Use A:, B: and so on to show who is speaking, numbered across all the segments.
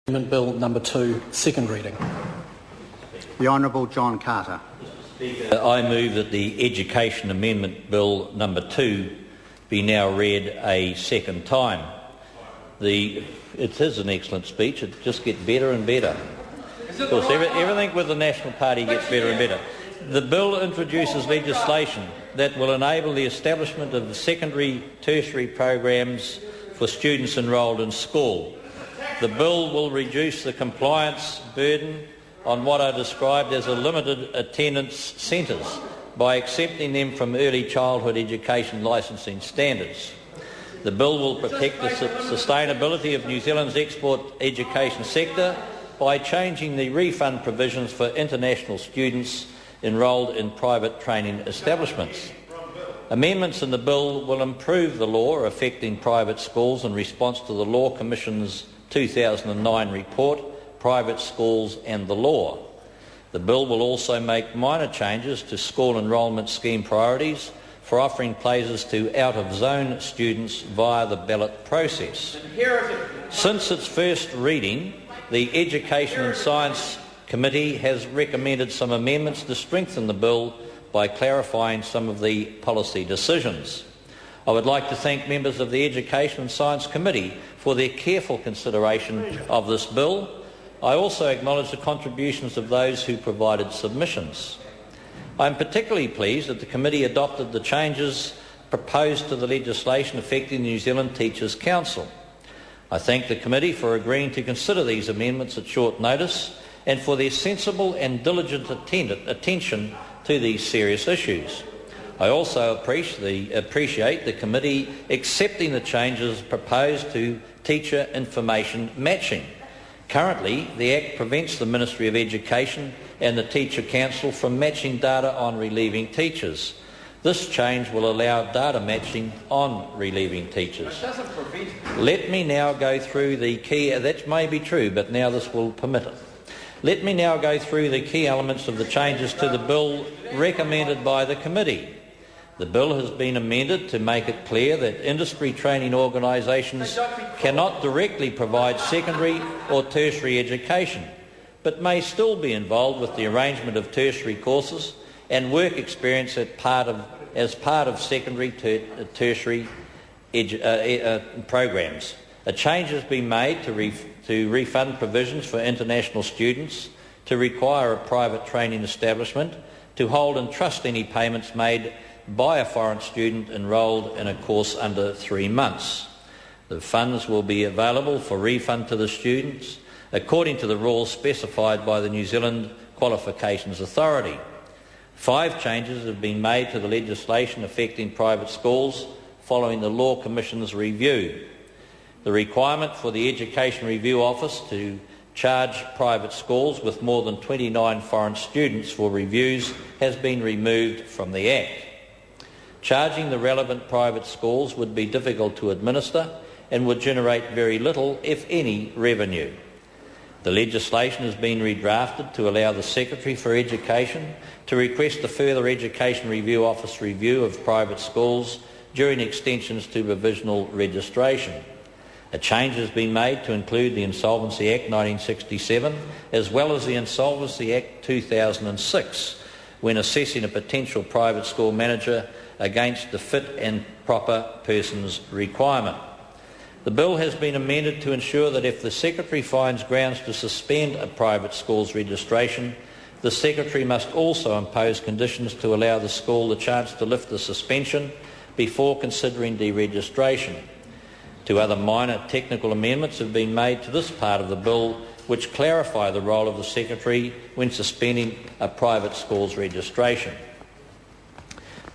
A: Amendment Bill number 2, second reading.
B: The Honourable John Carter.
C: Speaker, I move that the Education Amendment Bill number 2 be now read a second time. It is an excellent speech. It just gets better and better. Of course, everything with the National Party gets better and better. The bill introduces legislation that will enable the establishment of secondary, tertiary programs for students enrolled in school. The bill will reduce the compliance burden on what are described as limited attendance centres by accepting them from early childhood education licensing standards. The bill will protect the sustainability of New Zealand's export education sector by changing the refund provisions for international students enrolled in private training establishments. Amendments in the bill will improve the law affecting private schools in response to the Law Commission's 2009 report, Private Schools and the Law. The bill will also make minor changes to school enrolment scheme priorities for offering places to out-of-zone students via the ballot process. Since its first reading, the Education and Science Committee has recommended some amendments to strengthen the bill by clarifying some of the policy decisions. I would like to thank members of the Education and Science Committee for their careful consideration of this bill. I also acknowledge the contributions of those who provided submissions. I am particularly pleased that the committee adopted the changes proposed to the legislation affecting the New Zealand Teachers' Council. I thank the committee for agreeing to consider these amendments at short notice and for their sensible and diligent attention to these serious issues. I also appreciate the committee accepting the changes proposed to teacher information matching. Currently, the Act prevents the Ministry of Education and the Teacher Council from matching data on relieving teachers. This change will allow data matching on relieving teachers. Let me now go through the key... That may be true, but now this will permit it. Let me now go through the key elements of the changes to the bill recommended by the committee. The bill has been amended to make it clear that industry training organisations cannot directly provide secondary or tertiary education, but may still be involved with the arrangement of tertiary courses and work experience as part of secondary tertiary programs. A change has been made to refund provisions for international students, to require a private training establishment to hold and trust any payments made by a foreign student enrolled in a course under 3 months. The funds will be available for refund to the students according to the rules specified by the New Zealand Qualifications Authority. 5 changes have been made to the legislation affecting private schools following the Law Commission's review. The requirement for the Education Review Office to charge private schools with more than 29 foreign students for reviews has been removed from the Act. Charging the relevant private schools would be difficult to administer and would generate very little, if any, revenue. The legislation has been redrafted to allow the Secretary for Education to request a further Education Review Office review of private schools during extensions to provisional registration. A change has been made to include the Insolvency Act 1967 as well as the Insolvency Act 2006 when assessing a potential private school manager against the fit and proper persons requirement. The bill has been amended to ensure that if the Secretary finds grounds to suspend a private school's registration, the Secretary must also impose conditions to allow the school the chance to lift the suspension before considering deregistration. 2 other minor technical amendments have been made to this part of the bill which clarify the role of the Secretary when suspending a private school's registration.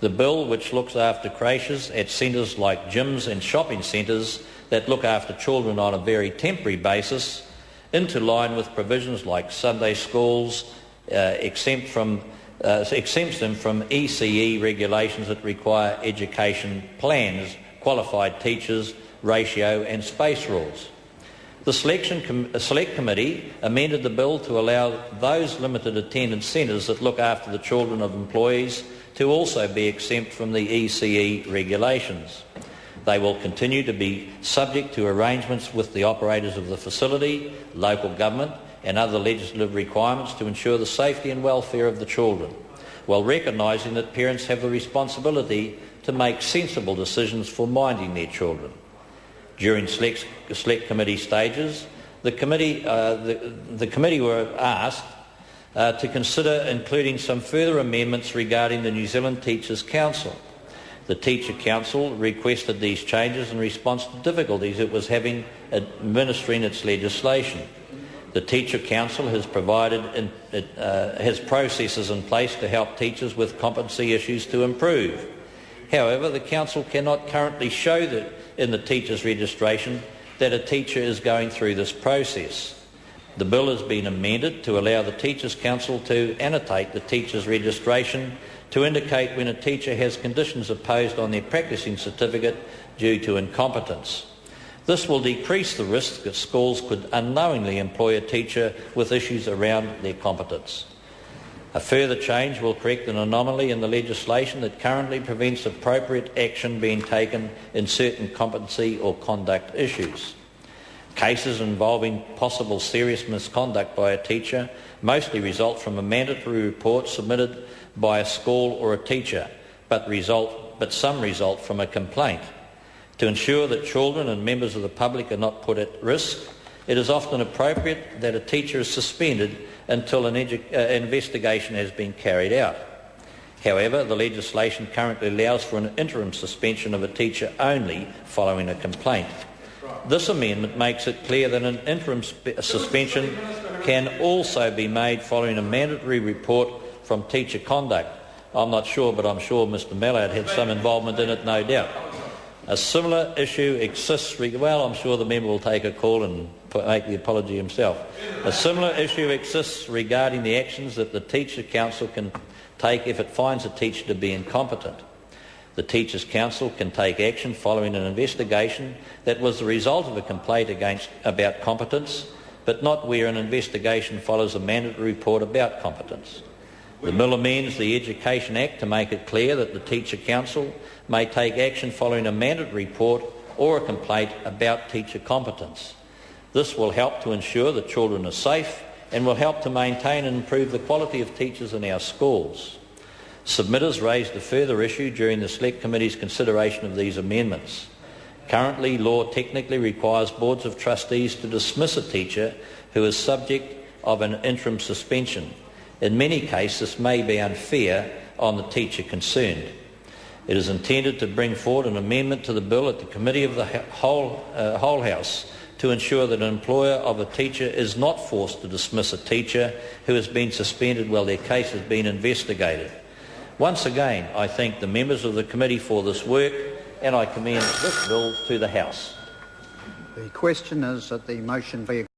C: The bill, which looks after creches at centres like gyms and shopping centres that look after children on a very temporary basis, into line with provisions like Sunday schools, exempts them from ECE regulations that require education plans, qualified teachers, ratio and space rules. The Select Committee amended the bill to allow those limited attendance centres that look after the children of employees to also be exempt from the ECE regulations. They will continue to be subject to arrangements with the operators of the facility, local government and other legislative requirements to ensure the safety and welfare of the children, while recognising that parents have the responsibility to make sensible decisions for minding their children. During select committee stages, the committee were asked to consider including some further amendments regarding the New Zealand Teachers' Council. The Teacher Council requested these changes in response to difficulties it was having administering its legislation. The Teacher Council has has processes in place to help teachers with competency issues to improve. However, the Council cannot currently show that in the teacher's registration that a teacher is going through this process. The bill has been amended to allow the Teachers' Council to annotate the teacher's registration to indicate when a teacher has conditions imposed on their practising certificate due to incompetence. This will decrease the risk that schools could unknowingly employ a teacher with issues around their competence. A further change will correct an anomaly in the legislation that currently prevents appropriate action being taken in certain competency or conduct issues. Cases involving possible serious misconduct by a teacher mostly result from a mandatory report submitted by a school or a teacher, but some result from a complaint. To ensure that children and members of the public are not put at risk, it is often appropriate that a teacher is suspended until an investigation has been carried out. However, the legislation currently allows for an interim suspension of a teacher only following a complaint. This amendment makes it clear that an interim suspension can also be made following a mandatory report from teacher conduct. I'm not sure, but I'm sure Mr Mallard had some involvement in it, no doubt. A similar issue exists, I'm sure the member will take a call and make the apology himself. A similar issue exists regarding the actions that the Teacher Council can take if it finds a teacher to be incompetent. The Teachers' Council can take action following an investigation that was the result of a complaint about competence, but not where an investigation follows a mandatory report about competence. The bill amends the Education Act to make it clear that the Teacher Council may take action following a mandatory report or a complaint about teacher competence. This will help to ensure that children are safe and will help to maintain and improve the quality of teachers in our schools. Submitters raised a further issue during the Select Committee's consideration of these amendments. Currently, law technically requires boards of trustees to dismiss a teacher who is subject of an interim suspension. In many cases, this may be unfair on the teacher concerned. It is intended to bring forward an amendment to the bill at the Committee of the whole House to ensure that an employer of a teacher is not forced to dismiss a teacher who has been suspended while their case has been investigated. Once again, I thank the members of the committee for this work and I commend this bill to the House.
B: The question is that the motion be